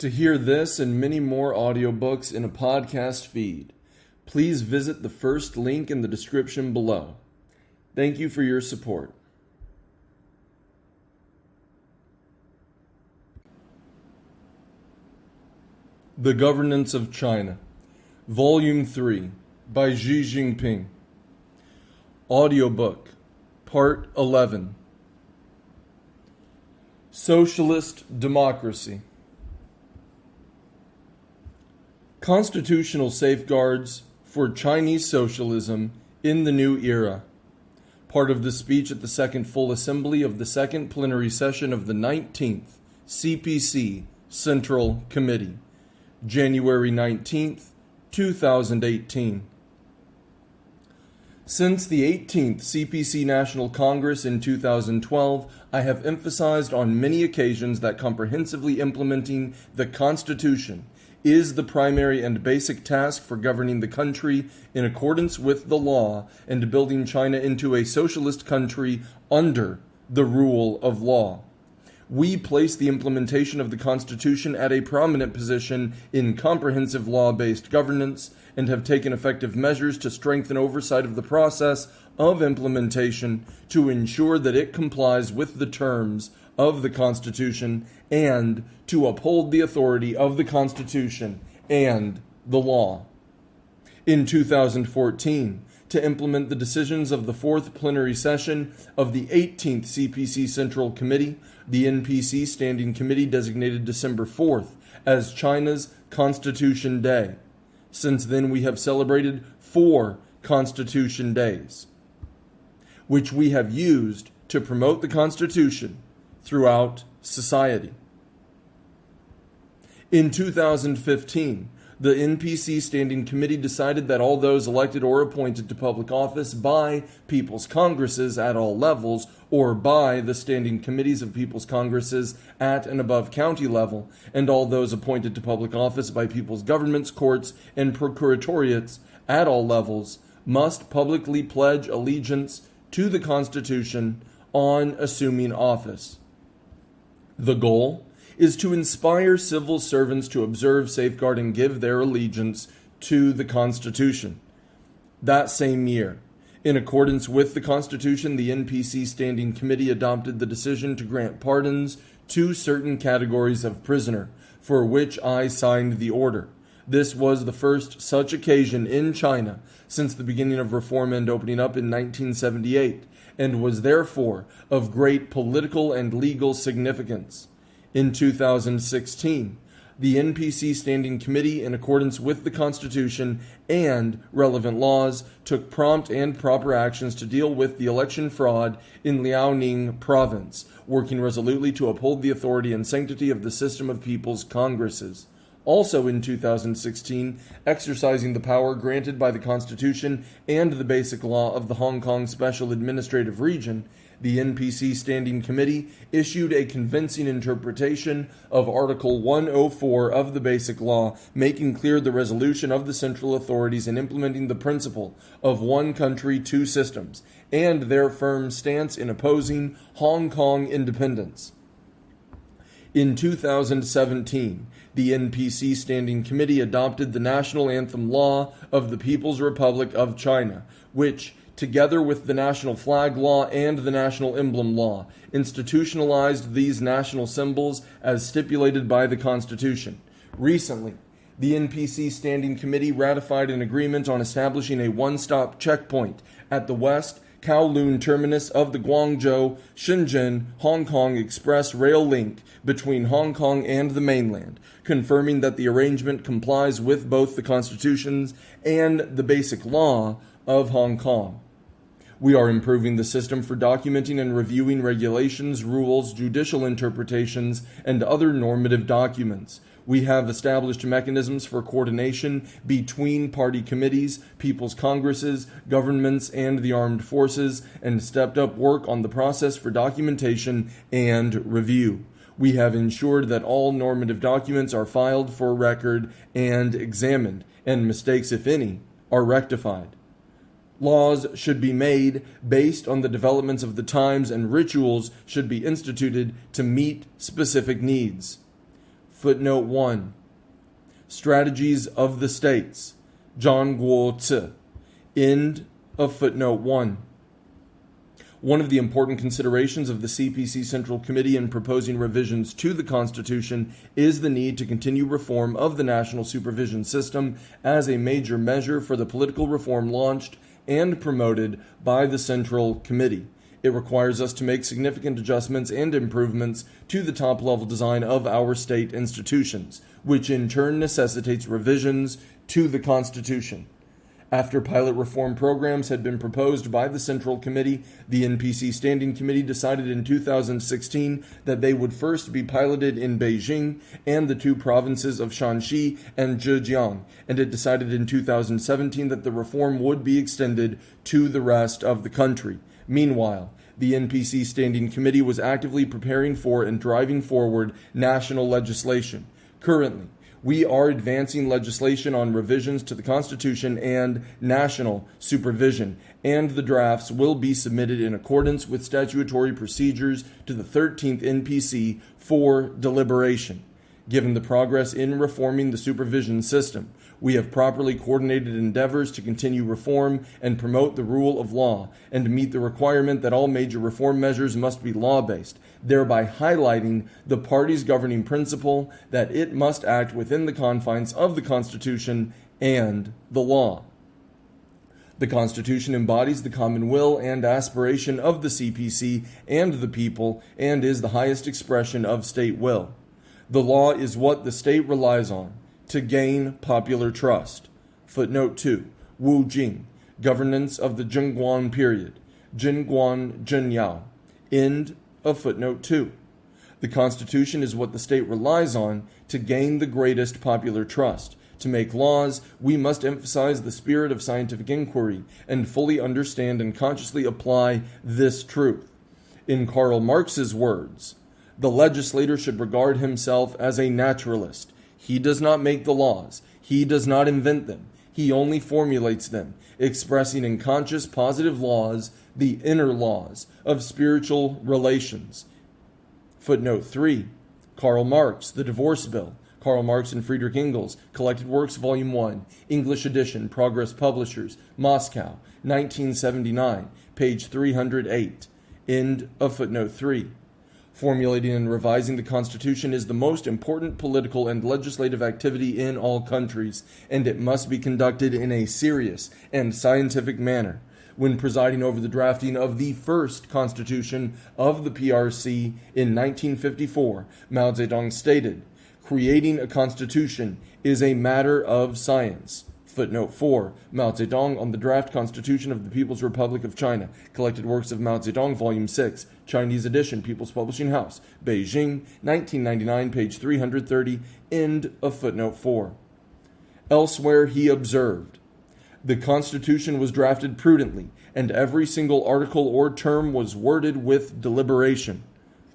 To hear this and many more audiobooks in a podcast feed, please visit the first link in the description below. Thank you for your support. The Governance of China, Volume 3, by Xi Jinping. Audiobook, Part 11. Socialist Democracy. Constitutional Safeguards for Chinese Socialism in the New Era. Part of the speech at the Second Full Assembly of the Second Plenary Session of the 19th CPC Central Committee, January 19th, 2018. Since the 18th CPC National Congress in 2012, I have emphasized on many occasions that comprehensively implementing the Constitution is the primary and basic task for governing the country in accordance with the law and building China into a socialist country under the rule of law. We place the implementation of the Constitution at a prominent position in comprehensive law-based governance and have taken effective measures to strengthen oversight of the process of implementation to ensure that it complies with the terms of the Constitution and to uphold the authority of the Constitution and the law. In 2014, to implement the decisions of the Fourth Plenary Session of the 18th CPC Central Committee, the NPC Standing Committee designated December 4th as China's Constitution Day. Since then, we have celebrated 4 Constitution Days, which we have used to promote the Constitution throughout society. In 2015, the NPC Standing Committee decided that all those elected or appointed to public office by People's Congresses at all levels or by the Standing Committees of People's Congresses at and above county level, and all those appointed to public office by people's governments, courts, and procuratoriates at all levels must publicly pledge allegiance to the Constitution on assuming office. The goal is to inspire civil servants to observe, safeguard, and give their allegiance to the Constitution. That same year, in accordance with the Constitution, the NPC Standing Committee adopted the decision to grant pardons to certain categories of prisoner, for which I signed the order. This was the first such occasion in China since the beginning of reform and opening up in 1978, and was therefore of great political and legal significance. In 2016, the NPC Standing Committee, in accordance with the Constitution and relevant laws, took prompt and proper actions to deal with the election fraud in Liaoning Province, working resolutely to uphold the authority and sanctity of the system of people's congresses. Also in 2016, exercising the power granted by the Constitution and the Basic Law of the Hong Kong Special Administrative Region, the NPC Standing Committee issued a convincing interpretation of Article 104 of the Basic Law, making clear the resolution of the central authorities in implementing the principle of one country, two systems, and their firm stance in opposing Hong Kong independence. In 2017, the NPC Standing Committee adopted the National Anthem Law of the People's Republic of China, which, together with the National Flag Law and the National Emblem Law, institutionalized these national symbols as stipulated by the Constitution. Recently, the NPC Standing Committee ratified an agreement on establishing a one-stop checkpoint at the West Kowloon terminus of the Guangzhou-Shenzhen-Hong Kong Express Rail link between Hong Kong and the mainland, confirming that the arrangement complies with both the constitutions and the basic law of Hong Kong. We are improving the system for documenting and reviewing regulations, rules, judicial interpretations, and other normative documents. We have established mechanisms for coordination between party committees, people's congresses, governments, and the armed forces, and stepped up work on the process for documentation and review. We have ensured that all normative documents are filed for record and examined, and mistakes, if any, are rectified. Laws should be made based on the developments of the times, and rituals should be instituted to meet specific needs. Footnote 1. Strategies of the States. Zhang Guozi. End of footnote 1. One of the important considerations of the CPC Central Committee in proposing revisions to the Constitution is the need to continue reform of the national supervision system as a major measure for the political reform launched and promoted by the Central Committee. It requires us to make significant adjustments and improvements to the top-level design of our state institutions, which in turn necessitates revisions to the Constitution. After pilot reform programs had been proposed by the Central Committee, the NPC Standing Committee decided in 2016 that they would first be piloted in Beijing and the two provinces of Shanxi and Zhejiang, and it decided in 2017 that the reform would be extended to the rest of the country. Meanwhile, the NPC Standing Committee was actively preparing for and driving forward national legislation. Currently, we are advancing legislation on revisions to the Constitution and national supervision, and the drafts will be submitted in accordance with statutory procedures to the 13th NPC for deliberation. Given the progress in reforming the supervision system, we have properly coordinated endeavors to continue reform and promote the rule of law, and meet the requirement that all major reform measures must be law-based, thereby highlighting the party's governing principle that it must act within the confines of the Constitution and the law. The Constitution embodies the common will and aspiration of the CPC and the people, and is the highest expression of state will. The law is what the state relies on to gain popular trust. Footnote 2. Wu Jing. Governance of the Zhenguan period. Zhenguan Zhenyao. End of footnote 2. The Constitution is what the state relies on to gain the greatest popular trust. To make laws, we must emphasize the spirit of scientific inquiry and fully understand and consciously apply this truth. In Karl Marx's words, the legislator should regard himself as a naturalist. He does not make the laws. He does not invent them. He only formulates them, expressing in conscious positive laws the inner laws of spiritual relations. Footnote 3. Karl Marx, The Divorce Bill. Karl Marx and Friedrich Engels, Collected Works, Volume 1, English edition, Progress Publishers, Moscow, 1979, page 308. End of footnote 3. Formulating and revising the Constitution is the most important political and legislative activity in all countries, and it must be conducted in a serious and scientific manner. When presiding over the drafting of the first Constitution of the PRC in 1954, Mao Zedong stated, "Creating a constitution is a matter of science." Footnote 4. Mao Zedong on the Draft Constitution of the People's Republic of China. Collected Works of Mao Zedong, Volume 6. Chinese edition, People's Publishing House. Beijing, 1999, page 330. End of footnote 4. Elsewhere he observed, "The Constitution was drafted prudently, and every single article or term was worded with deliberation."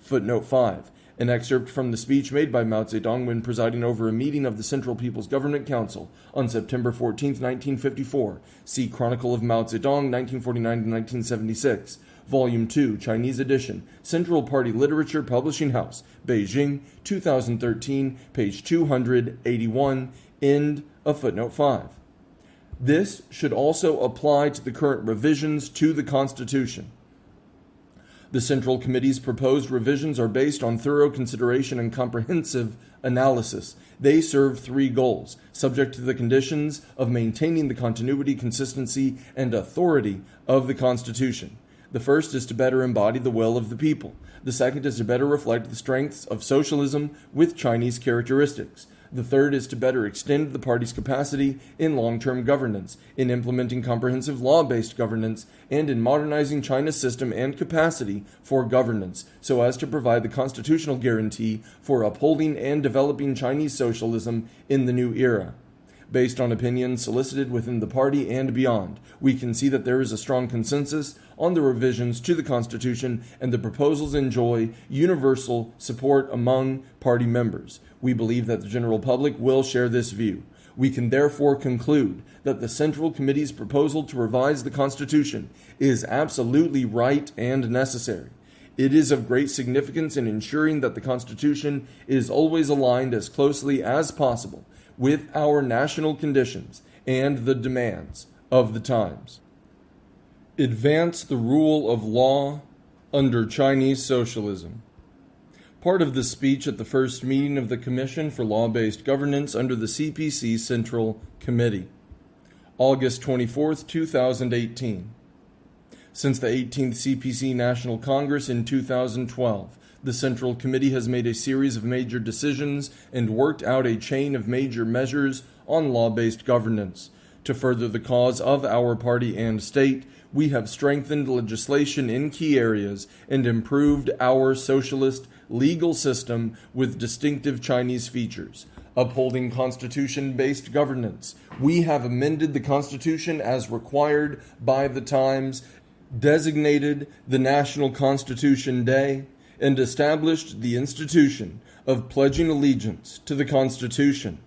Footnote 5. An excerpt from the speech made by Mao Zedong when presiding over a meeting of the Central People's Government Council on September 14, 1954. See Chronicle of Mao Zedong, 1949 to 1976. Volume 2, Chinese edition, Central Party Literature Publishing House, Beijing, 2013, page 281, end of footnote 5. This should also apply to the current revisions to the Constitution. The Central Committee's proposed revisions are based on thorough consideration and comprehensive analysis. They serve three goals, subject to the conditions of maintaining the continuity, consistency, and authority of the Constitution. The first is to better embody the will of the people. The second is to better reflect the strengths of socialism with Chinese characteristics. The third is to better extend the party's capacity in long-term governance, in implementing comprehensive law-based governance, and in modernizing China's system and capacity for governance, so as to provide the constitutional guarantee for upholding and developing Chinese socialism in the new era. Based on opinions solicited within the party and beyond, we can see that there is a strong consensus on the revisions to the Constitution, and the proposals enjoy universal support among party members. We believe that the general public will share this view. We can therefore conclude that the Central Committee's proposal to revise the Constitution is absolutely right and necessary. It is of great significance in ensuring that the Constitution is always aligned as closely as possible with our national conditions and the demands of the times. Advance the rule of law under Chinese socialism. Part of the speech at the first meeting of the Commission for Law-Based Governance under the CPC Central Committee, August 24, 2018. Since the 18th CPC National Congress in 2012, the Central Committee has made a series of major decisions and worked out a chain of major measures on law-based governance. To further the cause of our party and state, we have strengthened legislation in key areas and improved our socialist legal system with distinctive Chinese features. Upholding constitution-based governance, we have amended the Constitution as required by the times, designated the National Constitution Day, and established the institution of pledging allegiance to the Constitution.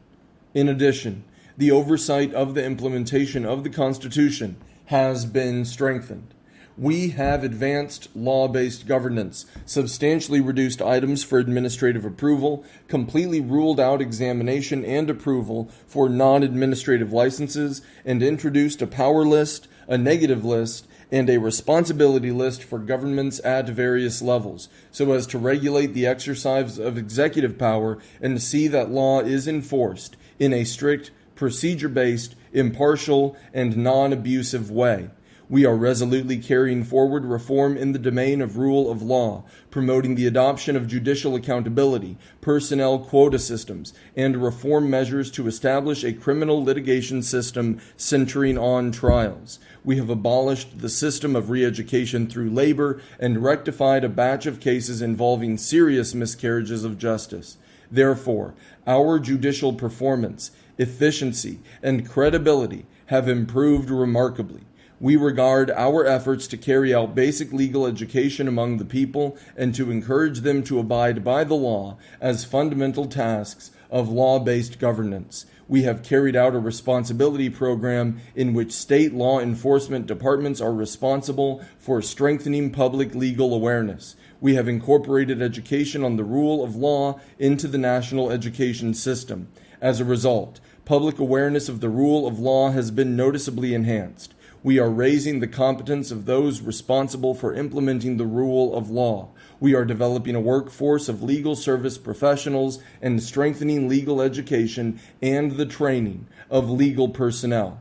In addition, the oversight of the implementation of the Constitution has been strengthened. We have advanced law-based governance, substantially reduced items for administrative approval, completely ruled out examination and approval for non-administrative licenses, and introduced a power list, a negative list, and a responsibility list for governments at various levels, so as to regulate the exercise of executive power and to see that law is enforced in a strict, procedure-based, impartial, and non-abusive way. We are resolutely carrying forward reform in the domain of rule of law, promoting the adoption of judicial accountability, personnel quota systems, and reform measures to establish a criminal litigation system centering on trials. We have abolished the system of re-education through labor and rectified a batch of cases involving serious miscarriages of justice. Therefore, our judicial performance, efficiency, and credibility have improved remarkably. We regard our efforts to carry out basic legal education among the people and to encourage them to abide by the law as fundamental tasks of law-based governance. We have carried out a responsibility program in which state law enforcement departments are responsible for strengthening public legal awareness. We have incorporated education on the rule of law into the national education system. As a result, public awareness of the rule of law has been noticeably enhanced. We are raising the competence of those responsible for implementing the rule of law. We are developing a workforce of legal service professionals and strengthening legal education and the training of legal personnel.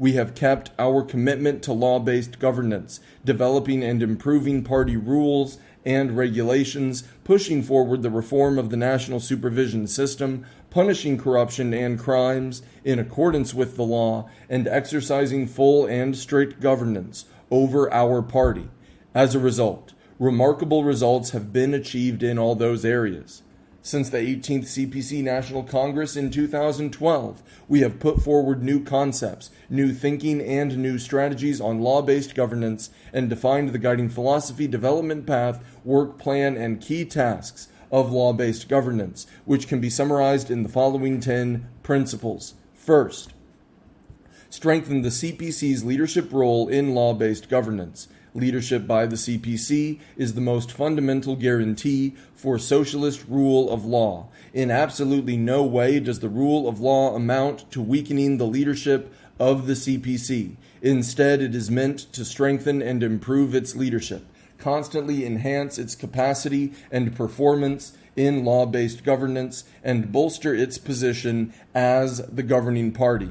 We have kept our commitment to law-based governance, developing and improving party rules and regulations, pushing forward the reform of the national supervision system, punishing corruption and crimes in accordance with the law, and exercising full and strict governance over our party. As a result, remarkable results have been achieved in all those areas. Since the 18th CPC National Congress in 2012, we have put forward new concepts, new thinking, and new strategies on law-based governance and defined the guiding philosophy, development path, work plan, and key tasks of law-based governance, which can be summarized in the following 10 principles. First, strengthen the CPC's leadership role in law-based governance. Leadership by the CPC is the most fundamental guarantee for socialist rule of law. In absolutely no way does the rule of law amount to weakening the leadership of the CPC. Instead, it is meant to strengthen and improve its leadership, constantly enhance its capacity and performance in law-based governance, and bolster its position as the governing party.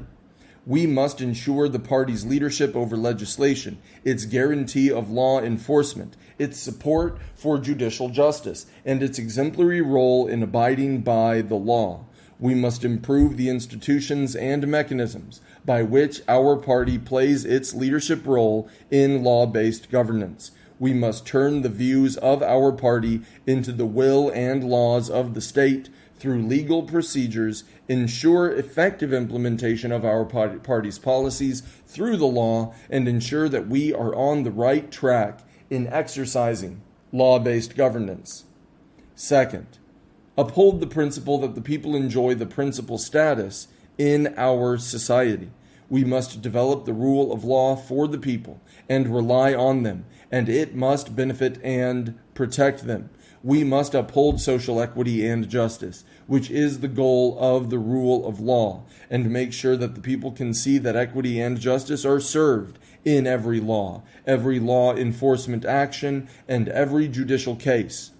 We must ensure the party's leadership over legislation, its guarantee of law enforcement, its support for judicial justice, and its exemplary role in abiding by the law. We must improve the institutions and mechanisms by which our party plays its leadership role in law-based governance. We must turn the views of our party into the will and laws of the state through legal procedures, ensure effective implementation of our party's policies through the law, and ensure that we are on the right track in exercising law-based governance. Second, uphold the principle that the people enjoy the principal status in our society. We must develop the rule of law for the people and rely on them, and it must benefit and protect them. We must uphold social equity and justice, which is the goal of the rule of law, and make sure that the people can see that equity and justice are served in every law enforcement action, and every judicial case.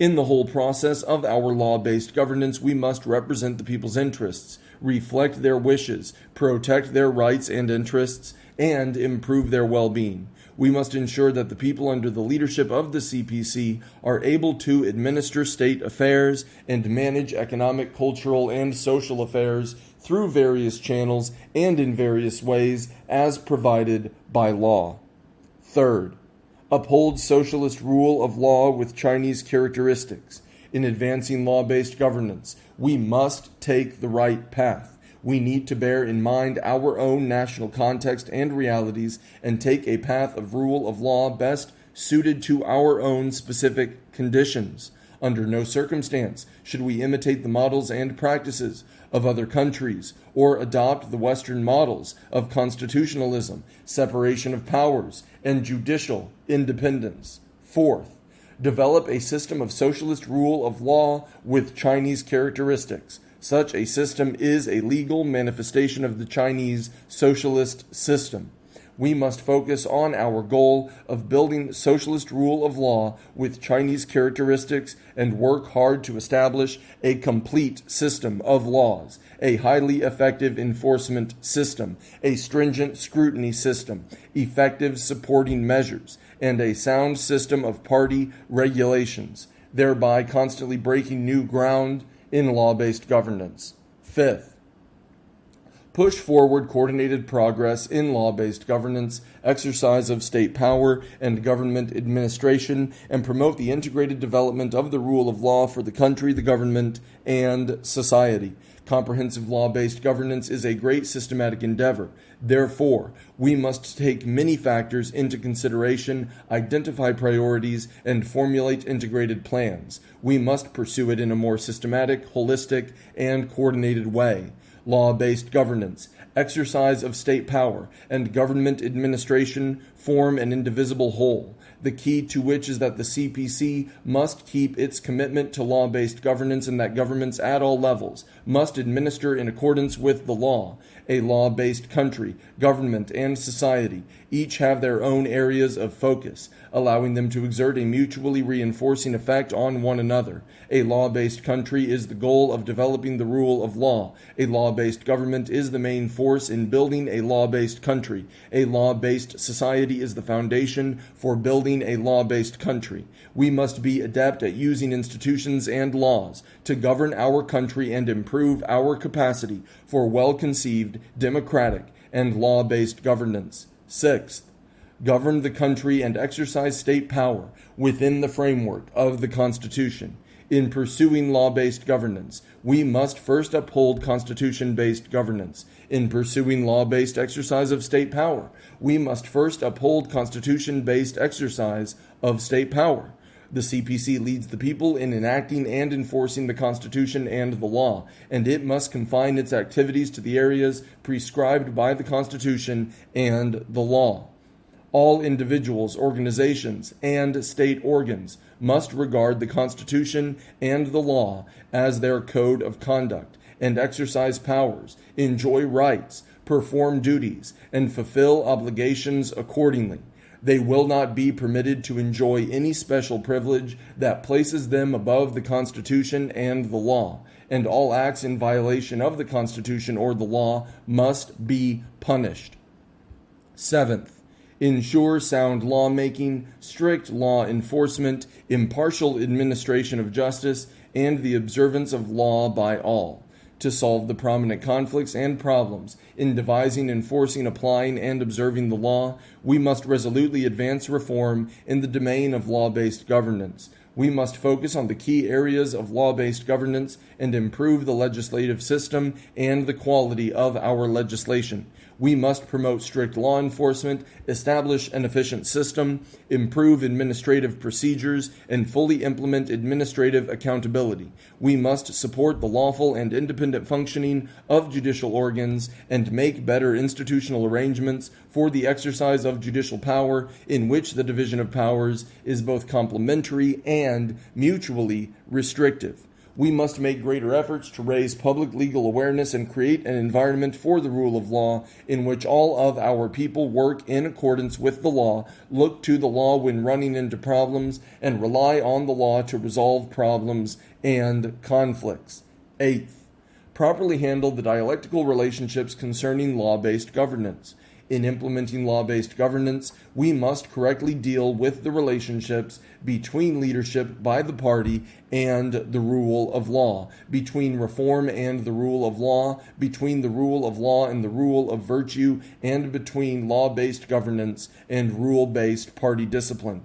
In the whole process of our law-based governance, we must represent the people's interests, reflect their wishes, protect their rights and interests, and improve their well-being. We must ensure that the people under the leadership of the CPC are able to administer state affairs and manage economic, cultural, and social affairs through various channels and in various ways as provided by law. Third, uphold socialist rule of law with Chinese characteristics. In advancing law-based governance, we must take the right path. We need to bear in mind our own national context and realities and take a path of rule of law best suited to our own specific conditions. Under no circumstance should we imitate the models and practices of other countries or adopt the Western models of constitutionalism, separation of powers, and judicial independence. Fourth, develop a system of socialist rule of law with Chinese characteristics. Such a system is a legal manifestation of the Chinese socialist system. We must focus on our goal of building socialist rule of law with Chinese characteristics and work hard to establish a complete system of laws, a highly effective enforcement system, a stringent scrutiny system, effective supporting measures, and a sound system of party regulations, thereby constantly breaking new ground in law-based governance. Fifth, push forward coordinated progress in law-based governance, exercise of state power and government administration, and promote the integrated development of the rule of law for the country, the government, and society. Comprehensive law-based governance is a great systematic endeavor. Therefore, we must take many factors into consideration, identify priorities, and formulate integrated plans. We must pursue it in a more systematic, holistic, and coordinated way. Law-based governance, exercise of state power, and government administration form an indivisible whole, the key to which is that the CPC must keep its commitment to law-based governance and that governments at all levels must administer in accordance with the law. A law-based country, government, and society each have their own areas of focus, allowing them to exert a mutually reinforcing effect on one another. A law-based country is the goal of developing the rule of law. A law-based government is the main force in building a law-based country. A law-based society is the foundation for building a law-based country. We must be adept at using institutions and laws to govern our country and improve our capacity for well-conceived, democratic, and law-based governance. Sixth, govern the country and exercise state power within the framework of the Constitution. In pursuing law-based governance, we must first uphold Constitution-based governance. In pursuing law-based exercise of state power, we must first uphold Constitution-based exercise of state power. The CPC leads the people in enacting and enforcing the Constitution and the law, and it must confine its activities to the areas prescribed by the Constitution and the law. All individuals, organizations, and state organs must regard the Constitution and the law as their code of conduct and exercise powers, enjoy rights, perform duties, and fulfill obligations accordingly. They will not be permitted to enjoy any special privilege that places them above the Constitution and the law, and all acts in violation of the Constitution or the law must be punished. Seventh, ensure sound lawmaking, strict law enforcement, impartial administration of justice, and the observance of law by all. To solve the prominent conflicts and problems in devising, enforcing, applying, and observing the law, we must resolutely advance reform in the domain of law-based governance. We must focus on the key areas of law-based governance and improve the legislative system and the quality of our legislation. We must promote strict law enforcement, establish an efficient system, improve administrative procedures, and fully implement administrative accountability. We must support the lawful and independent functioning of judicial organs and make better institutional arrangements for the exercise of judicial power in which the division of powers is both complementary and mutually restrictive. We must make greater efforts to raise public legal awareness and create an environment for the rule of law in which all of our people work in accordance with the law, look to the law when running into problems, and rely on the law to resolve problems and conflicts. Eighth, properly handle the dialectical relationships concerning law-based governance. In implementing law-based governance, we must correctly deal with the relationships between leadership by the party and the rule of law, between reform and the rule of law, between the rule of law and the rule of virtue, and between law-based governance and rule-based party discipline.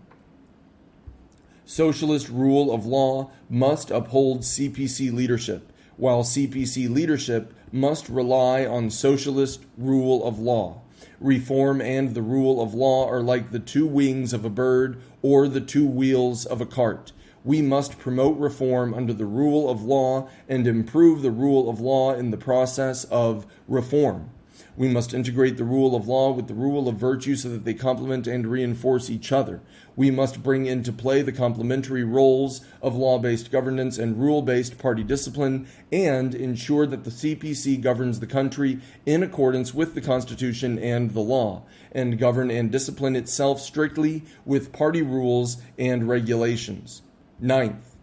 Socialist rule of law must uphold CPC leadership, while CPC leadership must rely on socialist rule of law. Reform and the rule of law are like the two wings of a bird or the two wheels of a cart. We must promote reform under the rule of law and improve the rule of law in the process of reform. We must integrate the rule of law with the rule of virtue so that they complement and reinforce each other. We must bring into play the complementary roles of law-based governance and rule-based party discipline and ensure that the CPC governs the country in accordance with the Constitution and the law, and govern and discipline itself strictly with party rules and regulations. Ninth,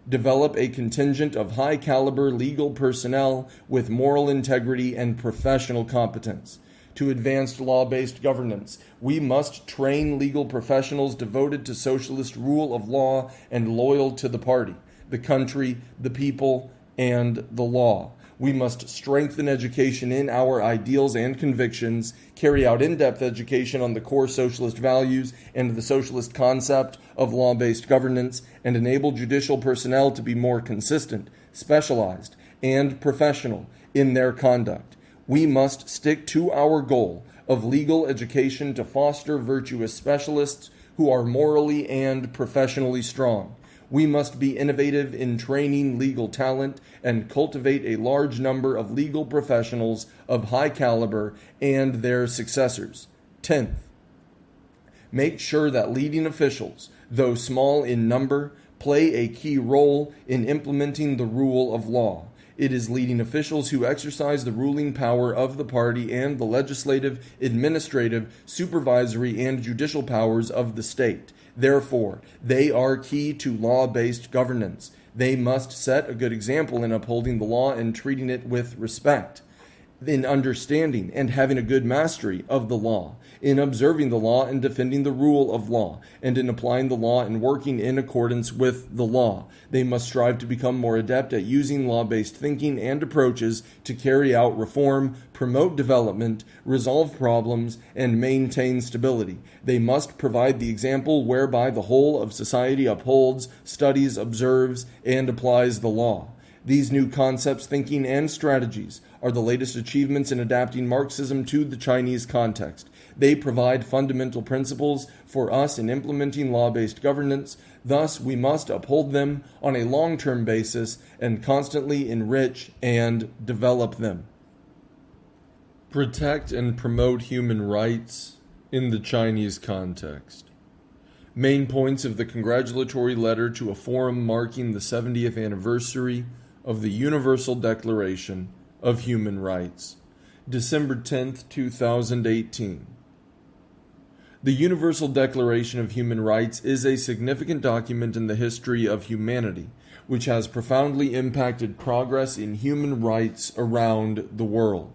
develop a contingent of high-caliber legal personnel with moral integrity and professional competence. To advance law-based governance, we must train legal professionals devoted to socialist rule of law and loyal to the party, the country, the people, and the law. We must strengthen education in our ideals and convictions, carry out in-depth education on the core socialist values and the socialist concept of law-based governance, and enable judicial personnel to be more consistent, specialized, and professional in their conduct. We must stick to our goal of legal education to foster virtuous specialists who are morally and professionally strong. We must be innovative in training legal talent and cultivate a large number of legal professionals of high caliber and their successors. 10th, make sure that leading officials, though small in number, play a key role in implementing the rule of law. It is leading officials who exercise the ruling power of the party and the legislative, administrative, supervisory, and judicial powers of the state. Therefore, they are key to law-based governance. They must set a good example in upholding the law and treating it with respect, in understanding and having a good mastery of the law, in observing the law and defending the rule of law, and in applying the law and working in accordance with the law. They must strive to become more adept at using law-based thinking and approaches to carry out reform, promote development, resolve problems, and maintain stability. They must provide the example whereby the whole of society upholds, studies, observes, and applies the law. These new concepts, thinking, and strategies are the latest achievements in adapting Marxism to the Chinese context. They provide fundamental principles for us in implementing law-based governance. Thus, we must uphold them on a long-term basis and constantly enrich and develop them. Protect and promote human rights in the Chinese context. Main points of the congratulatory letter to a forum marking the 70th anniversary of the Universal Declaration of Human Rights, December 10th, 2018. The Universal Declaration of Human Rights is a significant document in the history of humanity, which has profoundly impacted progress in human rights around the world.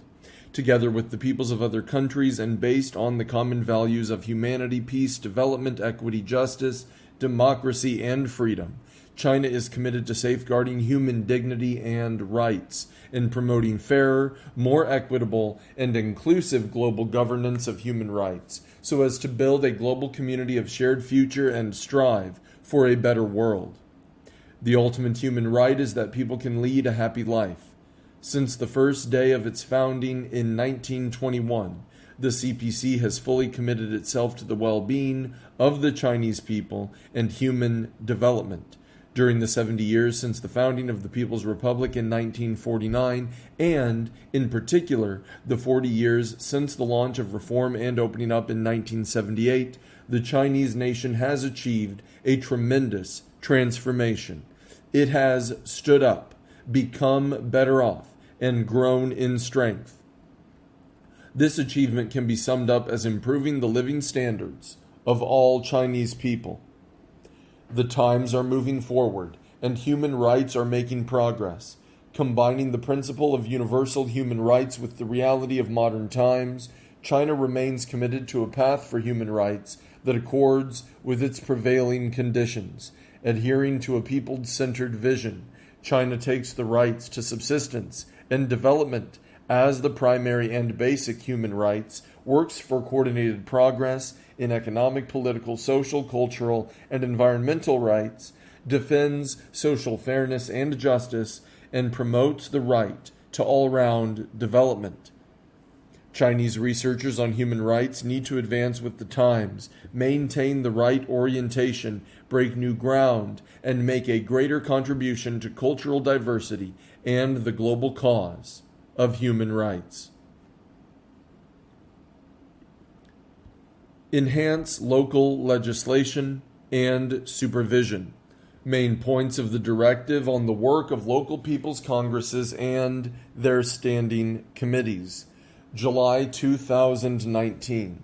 Together with the peoples of other countries and based on the common values of humanity, peace, development, equity, justice, democracy, and freedom, China is committed to safeguarding human dignity and rights, in promoting fairer, more equitable, and inclusive global governance of human rights, so as to build a global community of shared future and strive for a better world. The ultimate human right is that people can lead a happy life. Since the first day of its founding in 1921, the CPC has fully committed itself to the well-being of the Chinese people and human development. During the 70 years since the founding of the People's Republic in 1949, and, in particular, the 40 years since the launch of reform and opening up in 1978, the Chinese nation has achieved a tremendous transformation. It has stood up, become better off, and grown in strength. This achievement can be summed up as improving the living standards of all Chinese people. The times are moving forward, and human rights are making progress. Combining the principle of universal human rights with the reality of modern times, China remains committed to a path for human rights that accords with its prevailing conditions. Adhering to a people-centered vision, China takes the rights to subsistence and development as the primary and basic human rights, works for coordinated progress in economic, political, social, cultural, and environmental rights, defends social fairness and justice, and promotes the right to all-round development. Chinese researchers on human rights need to advance with the times, maintain the right orientation, break new ground, and make a greater contribution to cultural diversity and the global cause of human rights. Enhance local legislation and supervision. Main points of the directive on the work of local people's congresses and their standing committees. July 2019.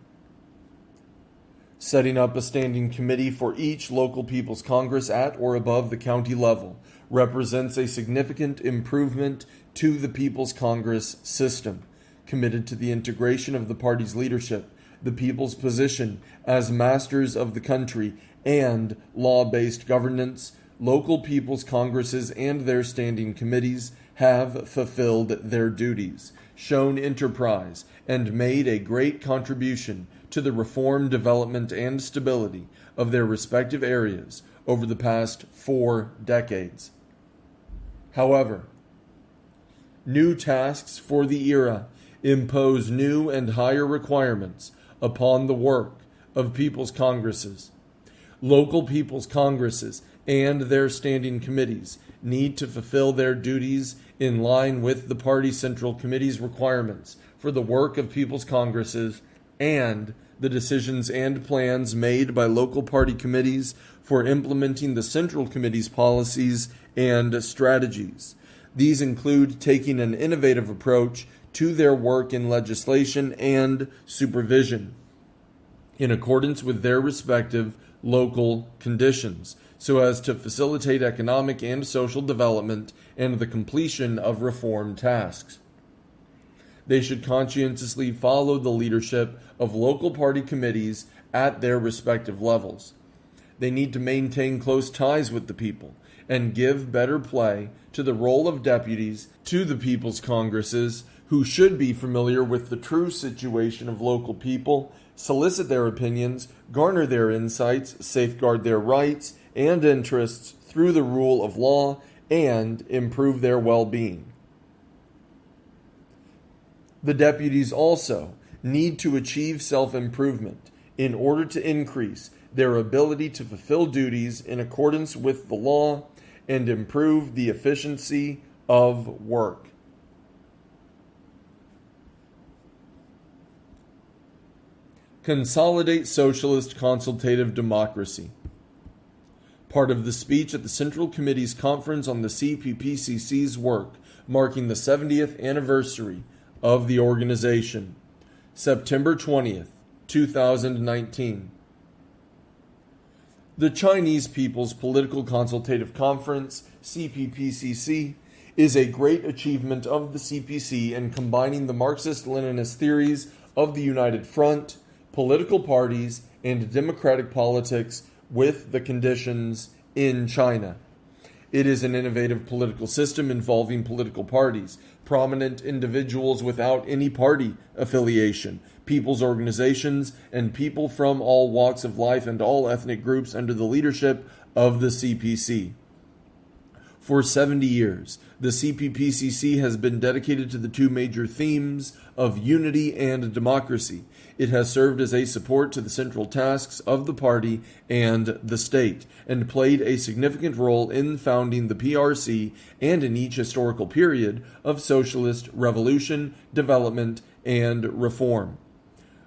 Setting up a standing committee for each local people's congress at or above the county level represents a significant improvement to the People's Congress system. Committed to the integration of the party's leadership, the people's position as masters of the country, and law-based governance, local people's congresses and their standing committees have fulfilled their duties, shown enterprise, and made a great contribution to the reform, development, and stability of their respective areas over the past 4 decades. However, new tasks for the era impose new and higher requirements upon the work of people's congresses. Local people's congresses and their standing committees need to fulfill their duties in line with the party central committee's requirements for the work of people's congresses and the decisions and plans made by local party committees for implementing the central committee's policies and strategies. These include taking an innovative approach to their work in legislation and supervision, in accordance with their respective local conditions, so as to facilitate economic and social development and the completion of reform tasks. They should conscientiously follow the leadership of local party committees at their respective levels. They need to maintain close ties with the people and give better play to the role of deputies to the people's congresses, who should be familiar with the true situation of local people, solicit their opinions, garner their insights, safeguard their rights and interests through the rule of law, and improve their well-being. The deputies also need to achieve self-improvement in order to increase their ability to fulfill duties in accordance with the law and improve the efficiency of work. Consolidate socialist consultative democracy. Part of the speech at the Central Committee's conference on the CPPCC's work, marking the 70th anniversary of the organization, September 20th, 2019. The Chinese People's Political Consultative Conference, CPPCC, is a great achievement of the CPC in combining the Marxist-Leninist theories of the United Front, political parties, and democratic politics with the conditions in China. It is an innovative political system involving political parties, prominent individuals without any party affiliation, people's organizations, and people from all walks of life and all ethnic groups under the leadership of the CPC. For 70 years, the CPPCC has been dedicated to the two major themes of unity and democracy. It has served as a support to the central tasks of the party and the state, and played a significant role in founding the PRC and in each historical period of socialist revolution, development, and reform.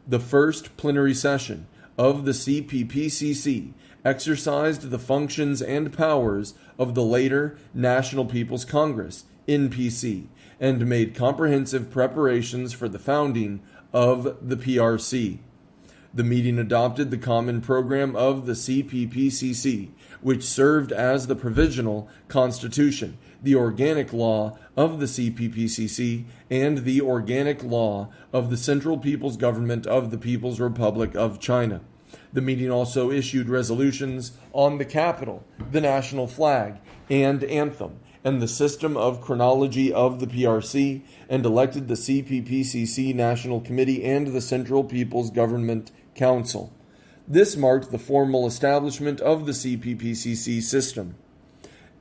The first plenary session of the CPPCC exercised the functions and powers of the later National People's Congress, NPC, and made comprehensive preparations for the founding of the PRC. The meeting adopted the common program of the CPPCC, which served as the provisional constitution, the organic law of the CPPCC, and the organic law of the Central People's Government of the People's Republic of China. The meeting also issued resolutions on the capital, the national flag, and anthem, and the system of chronology of the PRC, and elected the CPPCC National Committee and the Central People's Government Council. This marked the formal establishment of the CPPCC system.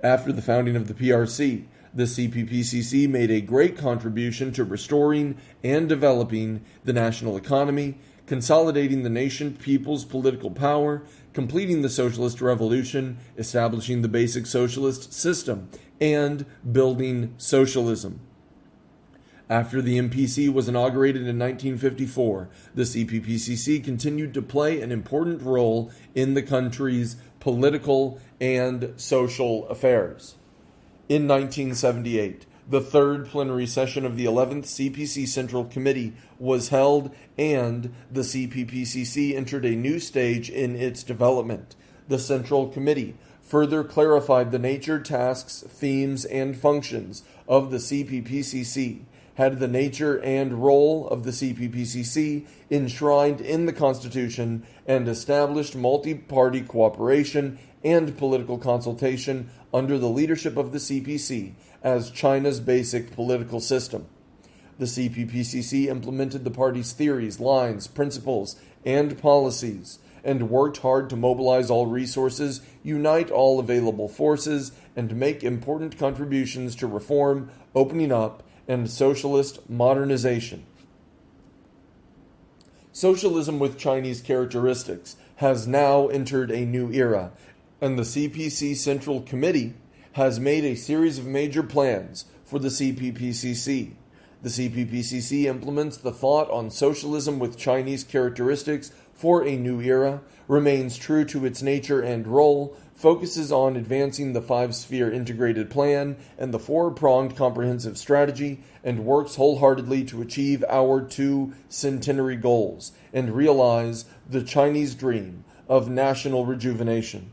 After the founding of the PRC, the CPPCC made a great contribution to restoring and developing the national economy, consolidating the nation people's political power, completing the socialist revolution, establishing the basic socialist system, and building socialism. After the MPC was inaugurated in 1954, the CPPCC continued to play an important role in the country's political and social affairs. In 1978, the third plenary session of the 11th CPC Central Committee was held, and the CPPCC entered a new stage in its development. The Central Committee further clarified the nature, tasks, themes, and functions of the CPPCC, had the nature and role of the CPPCC enshrined in the Constitution, and established multi-party cooperation and political consultation under the leadership of the CPC as China's basic political system. The CPPCC implemented the party's theories, lines, principles, and policies, and worked hard to mobilize all resources, unite all available forces, and make important contributions to reform, opening up, and socialist modernization. Socialism with Chinese characteristics has now entered a new era, and the CPC Central Committee has made a series of major plans for the CPPCC. The CPPCC implements the thought on socialism with Chinese characteristics for a new era, remains true to its nature and role, focuses on advancing the five-sphere integrated plan and the four-pronged comprehensive strategy, and works wholeheartedly to achieve our two centenary goals and realize the Chinese dream of national rejuvenation.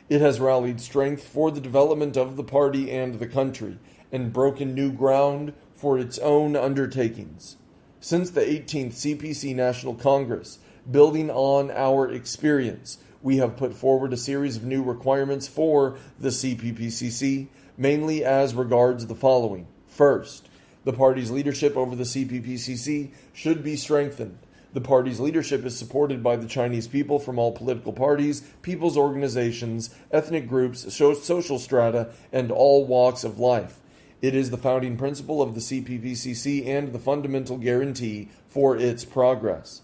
It has rallied strength for the development of the party and the country, and broken new ground for its own undertakings. Since the 18th CPC National Congress, building on our experience, we have put forward a series of new requirements for the CPPCC, mainly as regards the following. First, the party's leadership over the CPPCC should be strengthened. The party's leadership is supported by the Chinese people from all political parties, people's organizations, ethnic groups, social strata, and all walks of life. It is the founding principle of the CPPCC and the fundamental guarantee for its progress.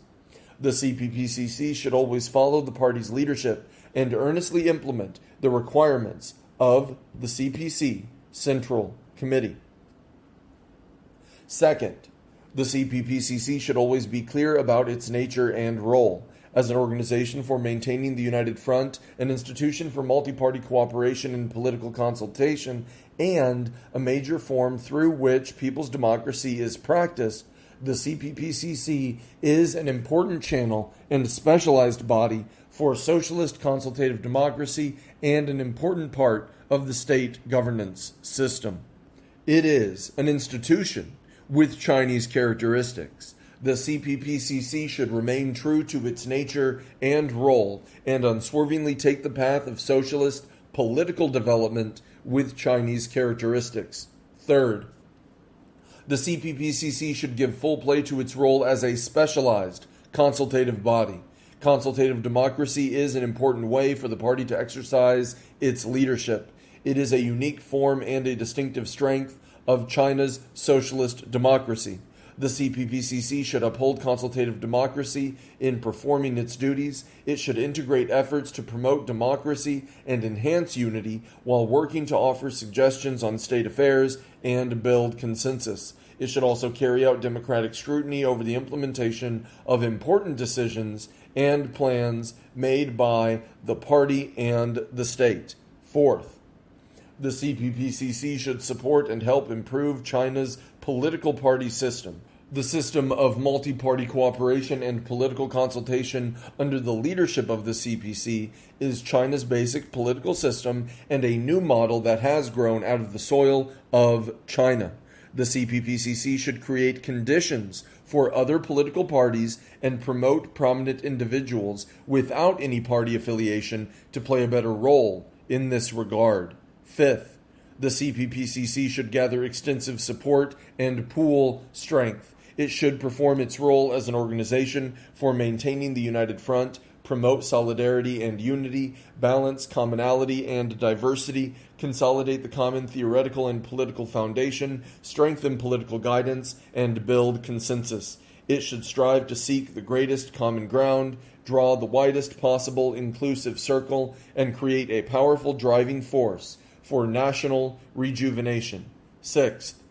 The CPPCC should always follow the party's leadership and earnestly implement the requirements of the CPC Central Committee. Second, the CPPCC should always be clear about its nature and role. As an organization for maintaining the united front, an institution for multi-party cooperation and political consultation, and a major form through which people's democracy is practiced, the CPPCC is an important channel and specialized body for socialist consultative democracy and an important part of the state governance system. It is an institution with Chinese characteristics. The CPPCC should remain true to its nature and role and unswervingly take the path of socialist political development with Chinese characteristics. Third, the CPPCC should give full play to its role as a specialized consultative body. Consultative democracy is an important way for the party to exercise its leadership. It is a unique form and a distinctive strength of China's socialist democracy. The CPPCC should uphold consultative democracy in performing its duties. It should integrate efforts to promote democracy and enhance unity while working to offer suggestions on state affairs and build consensus. It should also carry out democratic scrutiny over the implementation of important decisions and plans made by the party and the state. Fourth, the CPPCC should support and help improve China's political party system. The system of multi-party cooperation and political consultation under the leadership of the CPC is China's basic political system and a new model that has grown out of the soil of China. The CPPCC should create conditions for other political parties and promote prominent individuals without any party affiliation to play a better role in this regard. Fifth, the CPPCC should gather extensive support and pool strength. It should perform its role as an organization for maintaining the united front, promote solidarity and unity, balance commonality and diversity, consolidate the common theoretical and political foundation, strengthen political guidance, and build consensus. It should strive to seek the greatest common ground, draw the widest possible inclusive circle, and create a powerful driving force for national rejuvenation. Sixth,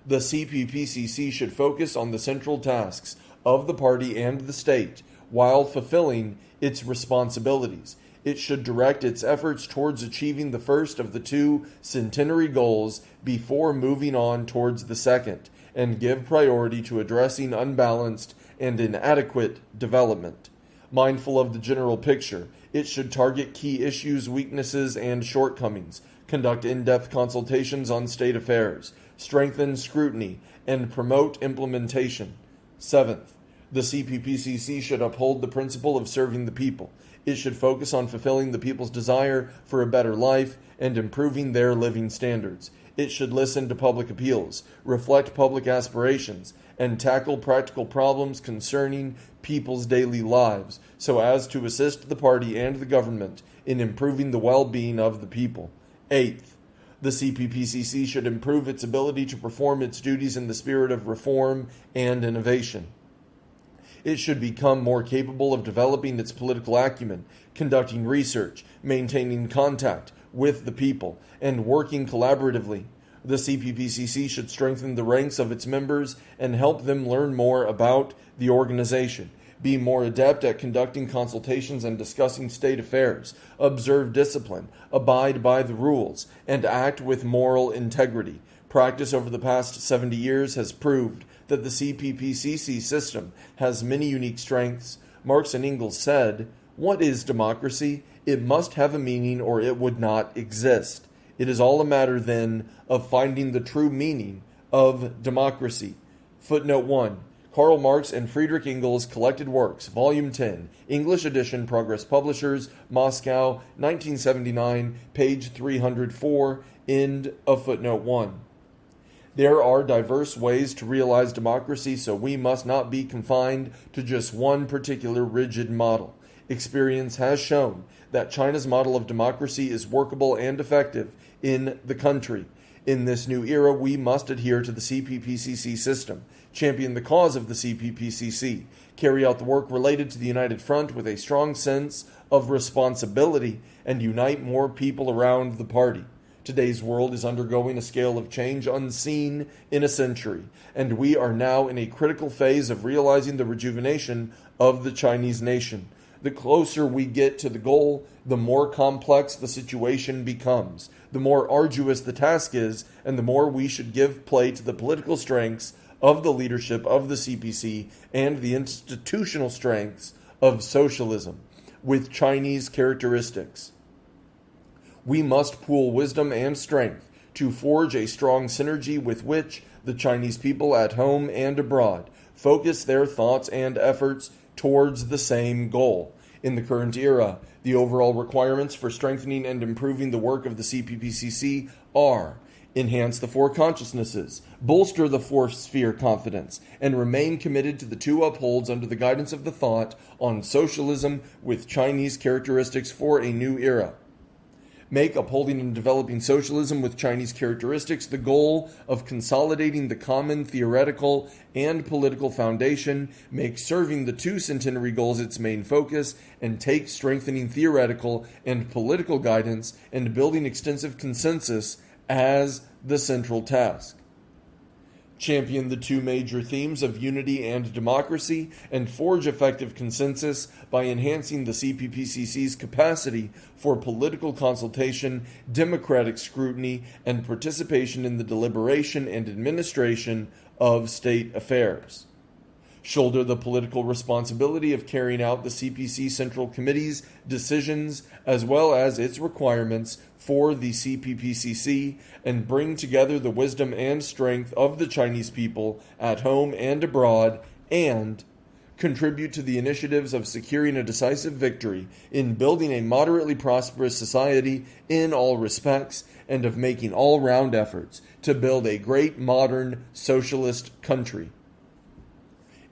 the CPPCC should focus on the central tasks of the party and the state while fulfilling its responsibilities. It should direct its efforts towards achieving the first of the two centenary goals before moving on towards the second, and give priority to addressing unbalanced and inadequate development. Mindful of the general picture, it should target key issues, weaknesses, and shortcomings, conduct in-depth consultations on state affairs, strengthen scrutiny, and promote implementation. Seventh, the CPPCC should uphold the principle of serving the people. It should focus on fulfilling the people's desire for a better life and improving their living standards. It should listen to public appeals, reflect public aspirations, and tackle practical problems concerning people's daily lives so as to assist the party and the government in improving the well-being of the people. Eighth, the CPPCC should improve its ability to perform its duties in the spirit of reform and innovation. It should become more capable of developing its political acumen, conducting research, maintaining contact with the people, and working collaboratively. The CPPCC should strengthen the ranks of its members and help them learn more about the organization, be more adept at conducting consultations and discussing state affairs, observe discipline, abide by the rules, and act with moral integrity. Practice over the past 70 years has proved that the CPPCC system has many unique strengths. Marx and Engels said, "What is democracy? It must have a meaning or it would not exist." It is all a matter, then, of finding the true meaning of democracy. Footnote 1. Karl Marx and Friedrich Engels Collected Works, Volume 10, English edition, Progress Publishers, Moscow, 1979, page 304, end of footnote 1. There are diverse ways to realize democracy, so we must not be confined to just one particular rigid model. Experience has shown that China's model of democracy is workable and effective in the country. In this new era, we must adhere to the CPPCC system, champion the cause of the CPPCC, carry out the work related to the United Front with a strong sense of responsibility, and unite more people around the party. Today's world is undergoing a scale of change unseen in a century, and we are now in a critical phase of realizing the rejuvenation of the Chinese nation. The closer we get to the goal, the more complex the situation becomes, the more arduous the task is, and the more we should give play to the political strengths of the leadership of the CPC and the institutional strengths of socialism with Chinese characteristics. We must pool wisdom and strength to forge a strong synergy with which the Chinese people at home and abroad focus their thoughts and efforts towards the same goal. In the current era, the overall requirements for strengthening and improving the work of the CPPCC are: enhance the four consciousnesses, bolster the fourth sphere confidence, and remain committed to the two upholds under the guidance of the thought on socialism with Chinese characteristics for a new era. Make upholding and developing socialism with Chinese characteristics the goal of consolidating the common theoretical and political foundation. Make serving the two centenary goals its main focus, and take strengthening theoretical and political guidance and building extensive consensus as the central task. Champion the two major themes of unity and democracy, and forge effective consensus by enhancing the CPPCC's capacity for political consultation, democratic scrutiny, and participation in the deliberation and administration of state affairs. Shoulder the political responsibility of carrying out the CPC Central Committee's decisions as well as its requirements for the CPPCC, and bring together the wisdom and strength of the Chinese people at home and abroad, and contribute to the initiatives of securing a decisive victory in building a moderately prosperous society in all respects, and of making all-round efforts to build a great modern socialist country.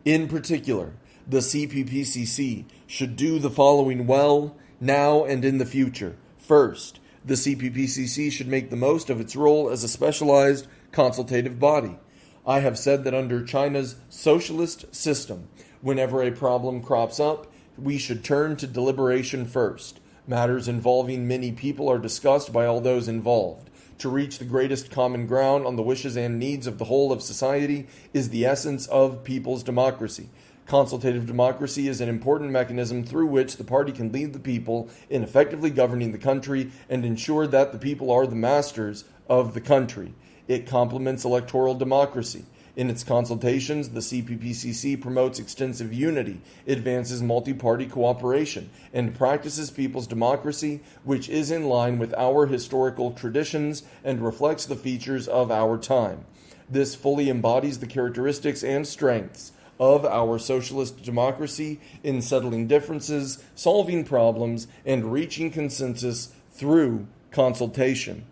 In particular, the CPPCC should do the following well, now and in the future. First, the CPPCC should make the most of its role as a specialized consultative body. I have said that under China's socialist system, whenever a problem crops up, we should turn to deliberation first. Matters involving many people are discussed by all those involved. To reach the greatest common ground on the wishes and needs of the whole of society is the essence of people's democracy. Consultative democracy is an important mechanism through which the party can lead the people in effectively governing the country and ensure that the people are the masters of the country. It complements electoral democracy. In its consultations, the CPPCC promotes extensive unity, advances multi-party cooperation, and practices people's democracy, which is in line with our historical traditions and reflects the features of our time. This fully embodies the characteristics and strengths of our socialist democracy in settling differences, solving problems, and reaching consensus through consultation.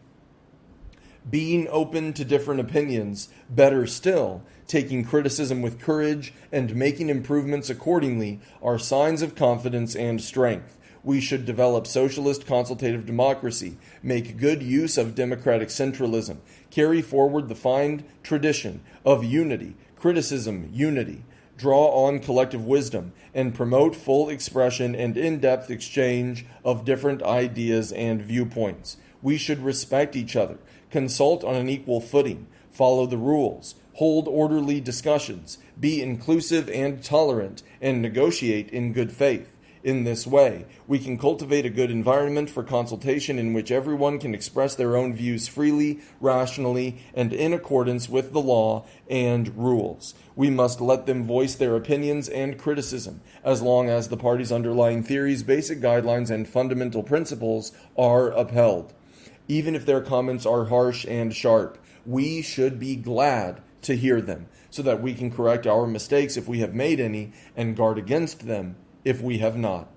Being open to different opinions, better still, taking criticism with courage, and making improvements accordingly are signs of confidence and strength. We should develop socialist consultative democracy, make good use of democratic centralism, carry forward the fine tradition of unity, criticism, unity, draw on collective wisdom, and promote full expression and in-depth exchange of different ideas and viewpoints. We should respect each other, consult on an equal footing, follow the rules, hold orderly discussions, be inclusive and tolerant, and negotiate in good faith. In this way, we can cultivate a good environment for consultation in which everyone can express their own views freely, rationally, and in accordance with the law and rules. We must let them voice their opinions and criticism, as long as the party's underlying theories, basic guidelines, and fundamental principles are upheld. Even if their comments are harsh and sharp, we should be glad to hear them, so that we can correct our mistakes if we have made any, and guard against them if we have not.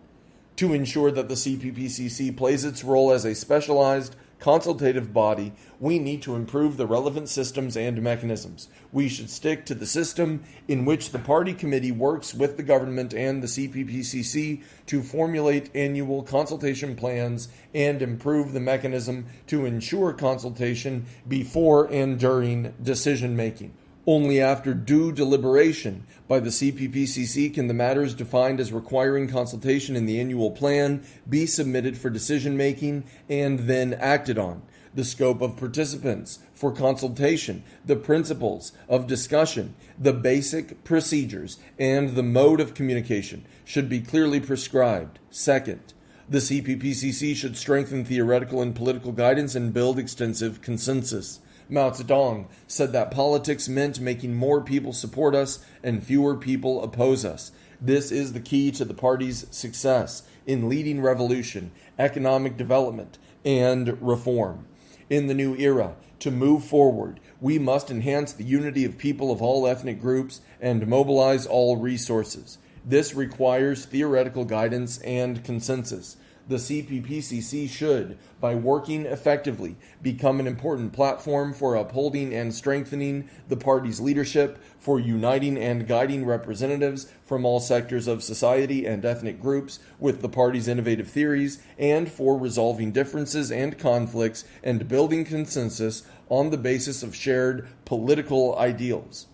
To ensure that the CPPCC plays its role as a specialized, consultative body, we need to improve the relevant systems and mechanisms. We should stick to the system in which the party committee works with the government and the CPPCC to formulate annual consultation plans and improve the mechanism to ensure consultation before and during decision-making. Only after due deliberation by the CPPCC can the matters defined as requiring consultation in the annual plan be submitted for decision-making and then acted on. The scope of participants for consultation, the principles of discussion, the basic procedures, and the mode of communication should be clearly prescribed. Second, the CPPCC should strengthen theoretical and political guidance and build extensive consensus. Mao Zedong said that politics meant making more people support us and fewer people oppose us. This is the key to the party's success in leading revolution, economic development, and reform. In the new era, to move forward, we must enhance the unity of people of all ethnic groups and mobilize all resources. This requires theoretical guidance and consensus. The CPPCC should, by working effectively, become an important platform for upholding and strengthening the party's leadership, for uniting and guiding representatives from all sectors of society and ethnic groups with the party's innovative theories, and for resolving differences and conflicts and building consensus on the basis of shared political ideals.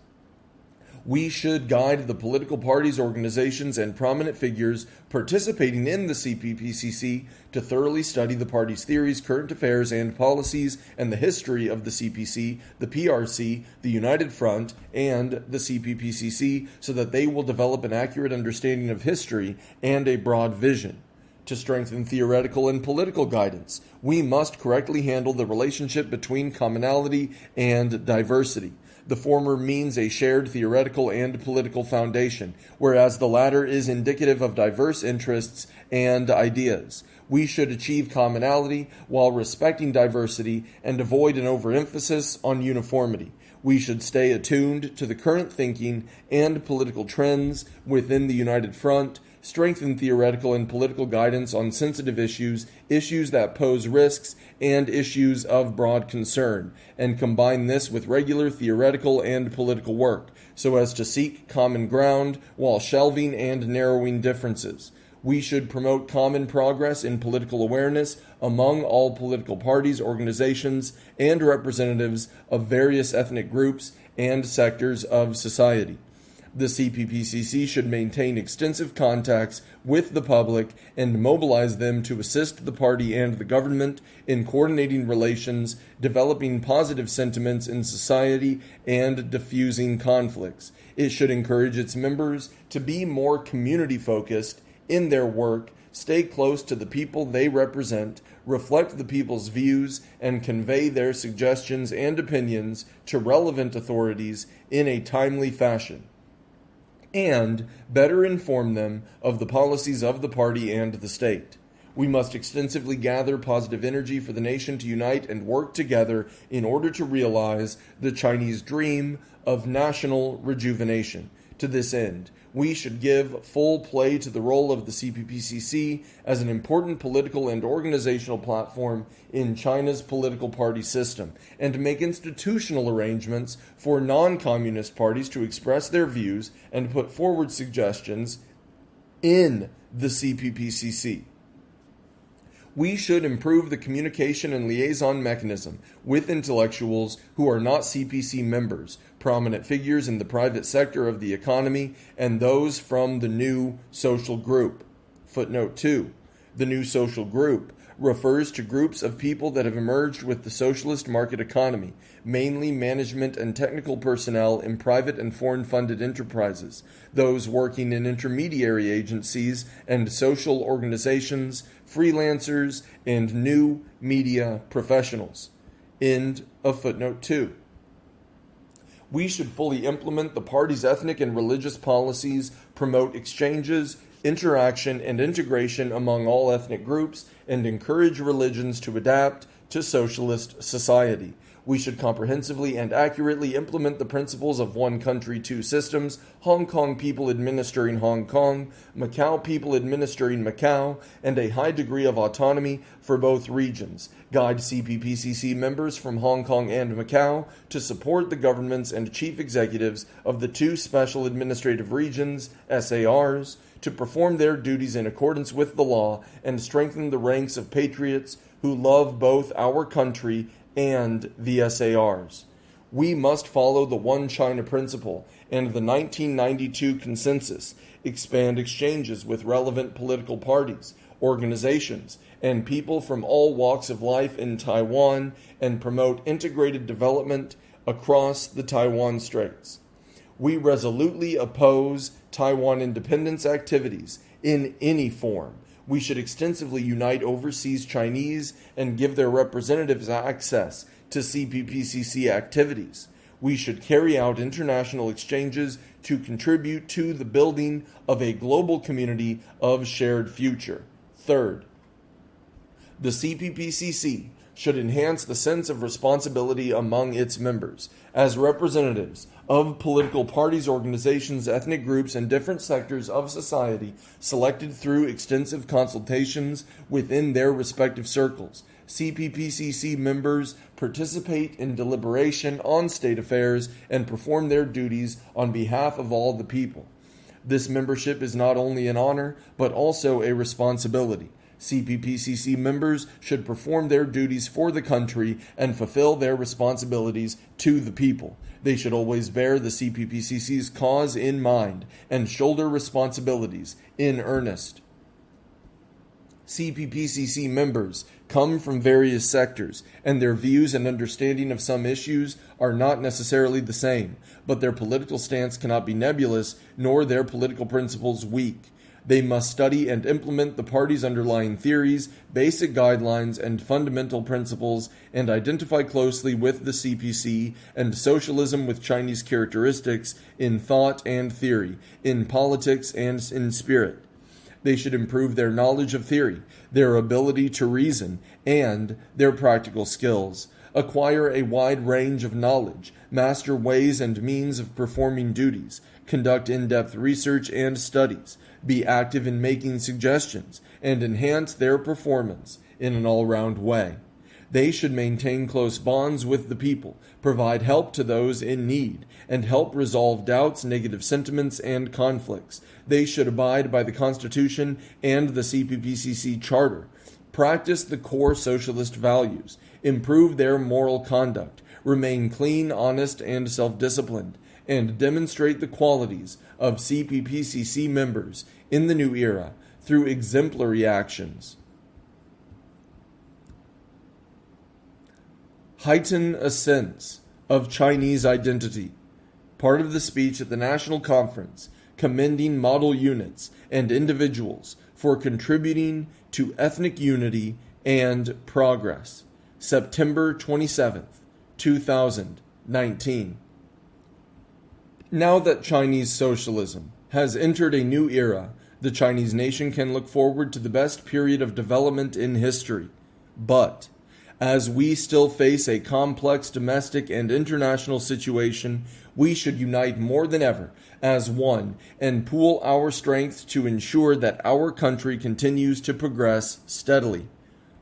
We should guide the political parties, organizations, and prominent figures participating in the CPPCC to thoroughly study the party's theories, current affairs, and policies, and the history of the CPC, the PRC, the United Front, and the CPPCC, so that they will develop an accurate understanding of history and a broad vision. To strengthen theoretical and political guidance, we must correctly handle the relationship between commonality and diversity. The former means a shared theoretical and political foundation, whereas the latter is indicative of diverse interests and ideas. We should achieve commonality while respecting diversity and avoid an overemphasis on uniformity. We should stay attuned to the current thinking and political trends within the United Front, strengthen theoretical and political guidance on sensitive issues, issues that pose risks, and issues of broad concern, and combine this with regular theoretical and political work, so as to seek common ground while shelving and narrowing differences. We should promote common progress in political awareness among all political parties, organizations, and representatives of various ethnic groups and sectors of society. The CPPCC should maintain extensive contacts with the public and mobilize them to assist the party and the government in coordinating relations, developing positive sentiments in society, and diffusing conflicts. It should encourage its members to be more community-focused in their work, stay close to the people they represent, reflect the people's views, and convey their suggestions and opinions to relevant authorities in a timely fashion, and better inform them of the policies of the party and the state. We must extensively gather positive energy for the nation to unite and work together in order to realize the Chinese dream of national rejuvenation. To this end, we should give full play to the role of the CPPCC as an important political and organizational platform in China's political party system, and make institutional arrangements for non-communist parties to express their views and put forward suggestions in the CPPCC. We should improve the communication and liaison mechanism with intellectuals who are not CPC members, prominent figures in the private sector of the economy, and those from the new social group. Footnote 2. The new social group refers to groups of people that have emerged with the socialist market economy, mainly management and technical personnel in private and foreign-funded enterprises, those working in intermediary agencies and social organizations, freelancers, and new media professionals. End of footnote 2. We should fully implement the party's ethnic and religious policies, promote exchanges, interaction, and integration among all ethnic groups, and encourage religions to adapt to socialist society. We should comprehensively and accurately implement the principles of one country, two systems, Hong Kong people administering Hong Kong, Macau people administering Macau, and a high degree of autonomy for both regions. Guide CPPCC members from Hong Kong and Macau to support the governments and chief executives of the two special administrative regions, SARs, to perform their duties in accordance with the law and strengthen the ranks of patriots who love both our country and the SARs. We must follow the One China principle and the 1992 consensus, expand exchanges with relevant political parties, organizations, and people from all walks of life in Taiwan, and promote integrated development across the Taiwan Straits. We resolutely oppose Taiwan independence activities in any form. We should extensively unite overseas Chinese and give their representatives access to CPPCC activities. We should carry out international exchanges to contribute to the building of a global community of shared future. Third, the CPPCC should enhance the sense of responsibility among its members. As representatives of political parties, organizations, ethnic groups, and different sectors of society selected through extensive consultations within their respective circles. CPPCC members participate in deliberation on state affairs and perform their duties on behalf of all the people. This membership is not only an honor, but also a responsibility. CPPCC members should perform their duties for the country and fulfill their responsibilities to the people. They should always bear the CPPCC's cause in mind and shoulder responsibilities in earnest. CPPCC members come from various sectors, and their views and understanding of some issues are not necessarily the same, but their political stance cannot be nebulous, nor their political principles weak. They must study and implement the party's underlying theories, basic guidelines, and fundamental principles, and identify closely with the CPC and socialism with Chinese characteristics in thought and theory, in politics and in spirit. They should improve their knowledge of theory, their ability to reason, and their practical skills. Acquire a wide range of knowledge, master ways and means of performing duties, conduct in-depth research and studies, be active in making suggestions, and enhance their performance in an all-round way. They should maintain close bonds with the people, provide help to those in need, and help resolve doubts, negative sentiments, and conflicts. They should abide by the Constitution and the CPPCC Charter, practice the core socialist values, improve their moral conduct, remain clean, honest, and self-disciplined, and demonstrate the qualities of CPPCC members in the new era through exemplary actions. Heighten a sense of Chinese identity. Part of the speech at the National Conference commending model units and individuals for contributing to ethnic unity and progress. September 27th, 2019. Now that Chinese socialism has entered a new era, the Chinese nation can look forward to the best period of development in history. But as we still face a complex domestic and international situation, we should unite more than ever as one and pool our strength to ensure that our country continues to progress steadily.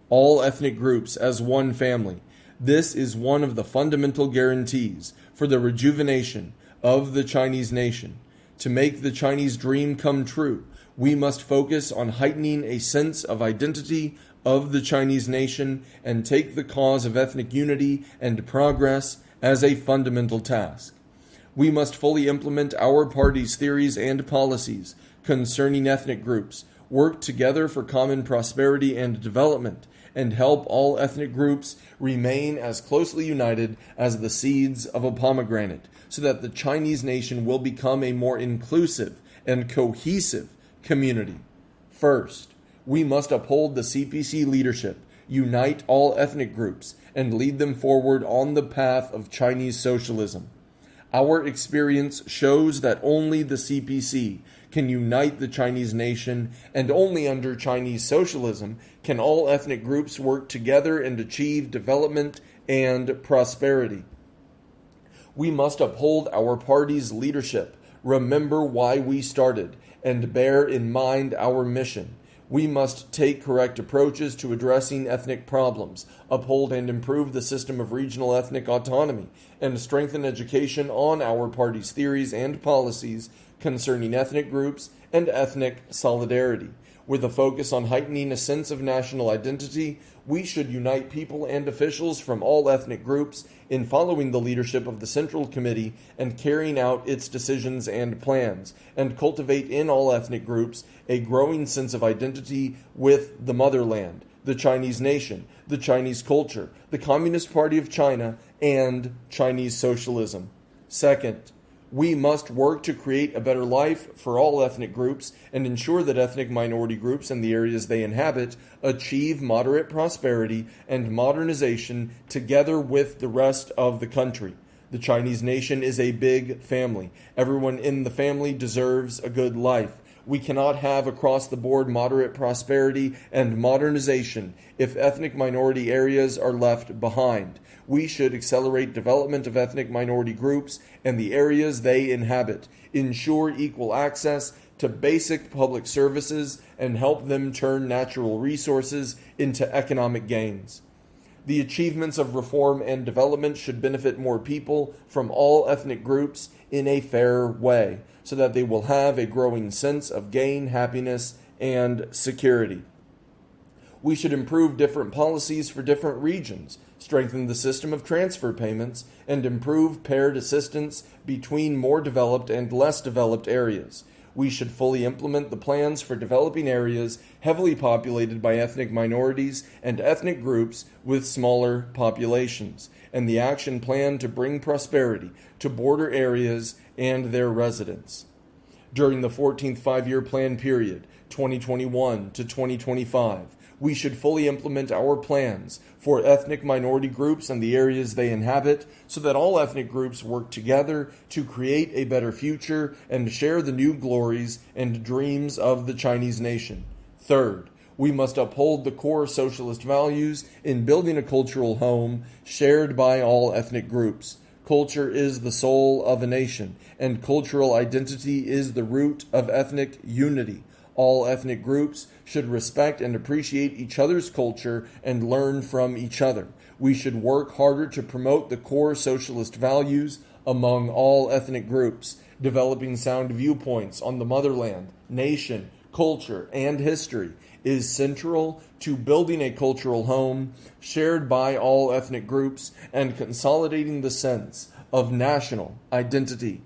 All ethnic groups as one family. This is one of the fundamental guarantees for the rejuvenation of the Chinese nation. To make the Chinese dream come true, we must focus on heightening a sense of identity of the Chinese nation and take the cause of ethnic unity and progress as a fundamental task. We must fully implement our party's theories and policies concerning ethnic groups, work together for common prosperity and development, and help all ethnic groups remain as closely united as the seeds of a pomegranate, so that the Chinese nation will become a more inclusive and cohesive community. First, we must uphold the CPC leadership, unite all ethnic groups, and lead them forward on the path of Chinese socialism. Our experience shows that only the CPC can unite the Chinese nation, and only under Chinese socialism can all ethnic groups work together and achieve development and prosperity. We must uphold our party's leadership, remember why we started, and bear in mind our mission. We must take correct approaches to addressing ethnic problems, uphold and improve the system of regional ethnic autonomy, and strengthen education on our party's theories and policies concerning ethnic groups and ethnic solidarity. With a focus on heightening a sense of national identity, we should unite people and officials from all ethnic groups in following the leadership of the Central Committee and carrying out its decisions and plans, and cultivate in all ethnic groups a growing sense of identity with the motherland, the Chinese nation, the Chinese culture, the Communist Party of China, and Chinese socialism. Second, we must work to create a better life for all ethnic groups and ensure that ethnic minority groups in the areas they inhabit achieve moderate prosperity and modernization together with the rest of the country. The Chinese nation is a big family. Everyone in the family deserves a good life. We cannot have across-the-board moderate prosperity and modernization if ethnic minority areas are left behind. We should accelerate development of ethnic minority groups and the areas they inhabit, ensure equal access to basic public services, and help them turn natural resources into economic gains. The achievements of reform and development should benefit more people from all ethnic groups in a fair way, so that they will have a growing sense of gain, happiness, and security. We should improve different policies for different regions, strengthen the system of transfer payments, and improve paired assistance between more developed and less developed areas. We should fully implement the plans for developing areas heavily populated by ethnic minorities and ethnic groups with smaller populations, and the action plan to bring prosperity to border areas and their residents. During the 14th five-year plan period, 2021 to 2025, we should fully implement our plans for ethnic minority groups and the areas they inhabit so that all ethnic groups work together to create a better future and share the new glories and dreams of the Chinese nation. Third, we must uphold the core socialist values in building a cultural home shared by all ethnic groups. Culture is the soul of a nation, and cultural identity is the root of ethnic unity. All ethnic groups should respect and appreciate each other's culture and learn from each other. We should work harder to promote the core socialist values among all ethnic groups, developing sound viewpoints on the motherland, nation, culture, and history is central to building a cultural home shared by all ethnic groups and consolidating the sense of national identity.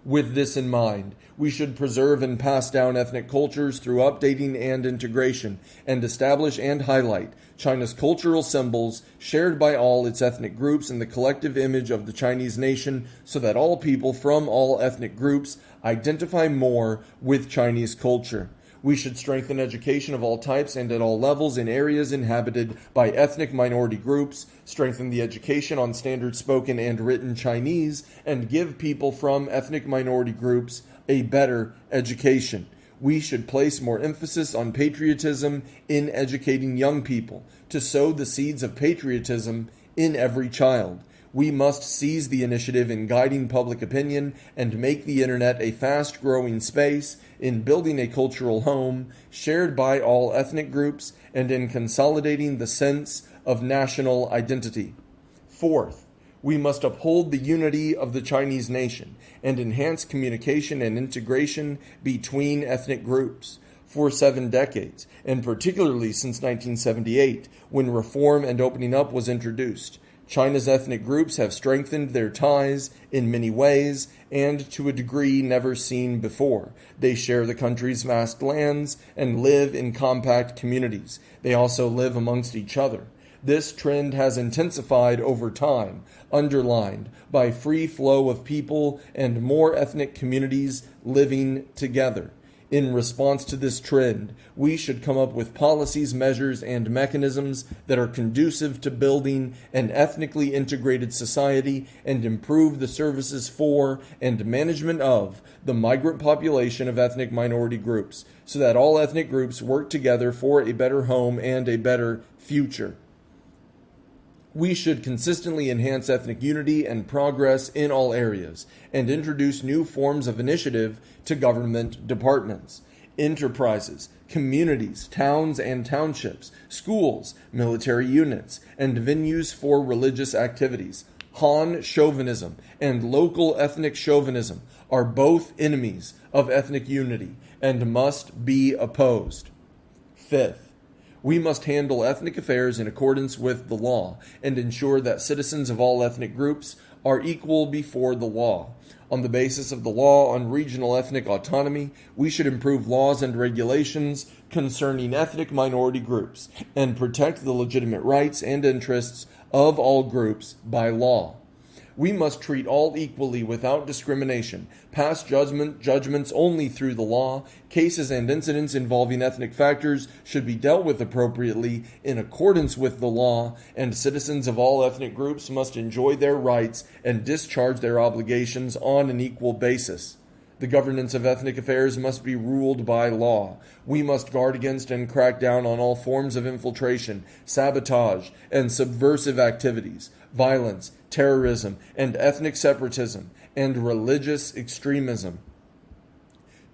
With this in mind, we should preserve and pass down ethnic cultures through updating and integration, and establish and highlight China's cultural symbols shared by all its ethnic groups and the collective image of the Chinese nation so that all people from all ethnic groups identify more with Chinese culture. We should strengthen education of all types and at all levels in areas inhabited by ethnic minority groups, strengthen the education on standard spoken and written Chinese, and give people from ethnic minority groups a better education. We should place more emphasis on patriotism in educating young people to sow the seeds of patriotism in every child. We must seize the initiative in guiding public opinion and make the internet a fast-growing space in building a cultural home shared by all ethnic groups and in consolidating the sense of national identity. Fourth, we must uphold the unity of the Chinese nation and enhance communication and integration between ethnic groups. For 7 decades, and particularly since 1978, when reform and opening up was introduced, China's ethnic groups have strengthened their ties in many ways and to a degree never seen before. They share the country's vast lands and live in compact communities. They also live amongst each other. This trend has intensified over time, underlined by free flow of people and more ethnic communities living together. In response to this trend, we should come up with policies, measures, and mechanisms that are conducive to building an ethnically integrated society and improve the services for and management of the migrant population of ethnic minority groups, so that all ethnic groups work together for a better home and a better future. We should consistently enhance ethnic unity and progress in all areas, and introduce new forms of initiative to government departments, enterprises, communities, towns and townships, schools, military units, and venues for religious activities. Han chauvinism and local ethnic chauvinism are both enemies of ethnic unity and must be opposed. Fifth, we must handle ethnic affairs in accordance with the law and ensure that citizens of all ethnic groups are equal before the law. On the basis of the law on regional ethnic autonomy, we should improve laws and regulations concerning ethnic minority groups and protect the legitimate rights and interests of all groups by law. We must treat all equally without discrimination, pass judgments only through the law. Cases and incidents involving ethnic factors should be dealt with appropriately in accordance with the law, and citizens of all ethnic groups must enjoy their rights and discharge their obligations on an equal basis. The governance of ethnic affairs must be ruled by law. We must guard against and crack down on all forms of infiltration, sabotage, and subversive activities, violence, terrorism, and ethnic separatism, and religious extremism.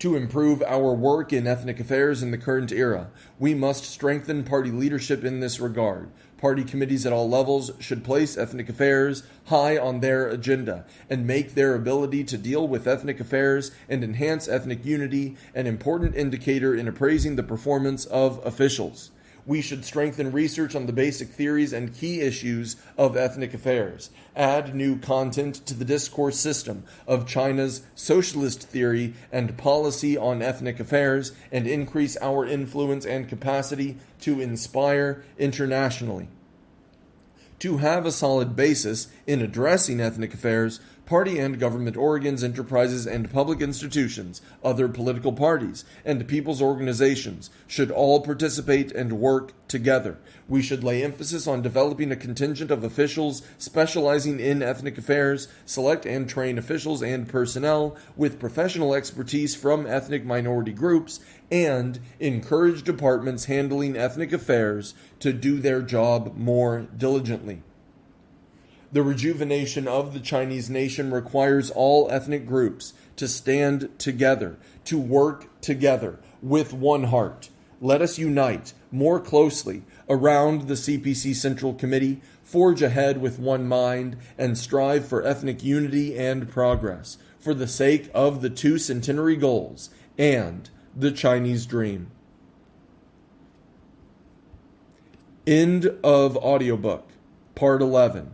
To improve our work in ethnic affairs in the current era, we must strengthen party leadership in this regard. Party committees at all levels should place ethnic affairs high on their agenda and make their ability to deal with ethnic affairs and enhance ethnic unity an important indicator in appraising the performance of officials. We should strengthen research on the basic theories and key issues of ethnic affairs, add new content to the discourse system of China's socialist theory and policy on ethnic affairs, and increase our influence and capacity to inspire internationally. To have a solid basis in addressing ethnic affairs, party and government organs, enterprises, and public institutions, other political parties, and people's organizations should all participate and work together. We should lay emphasis on developing a contingent of officials specializing in ethnic affairs, select and train officials and personnel with professional expertise from ethnic minority groups, and encourage departments handling ethnic affairs to do their job more diligently. The rejuvenation of the Chinese nation requires all ethnic groups to stand together, to work together with one heart. Let us unite more closely around the CPC Central Committee, forge ahead with one mind, and strive for ethnic unity and progress, for the sake of the two centenary goals and the Chinese dream. End of audiobook, Part 11.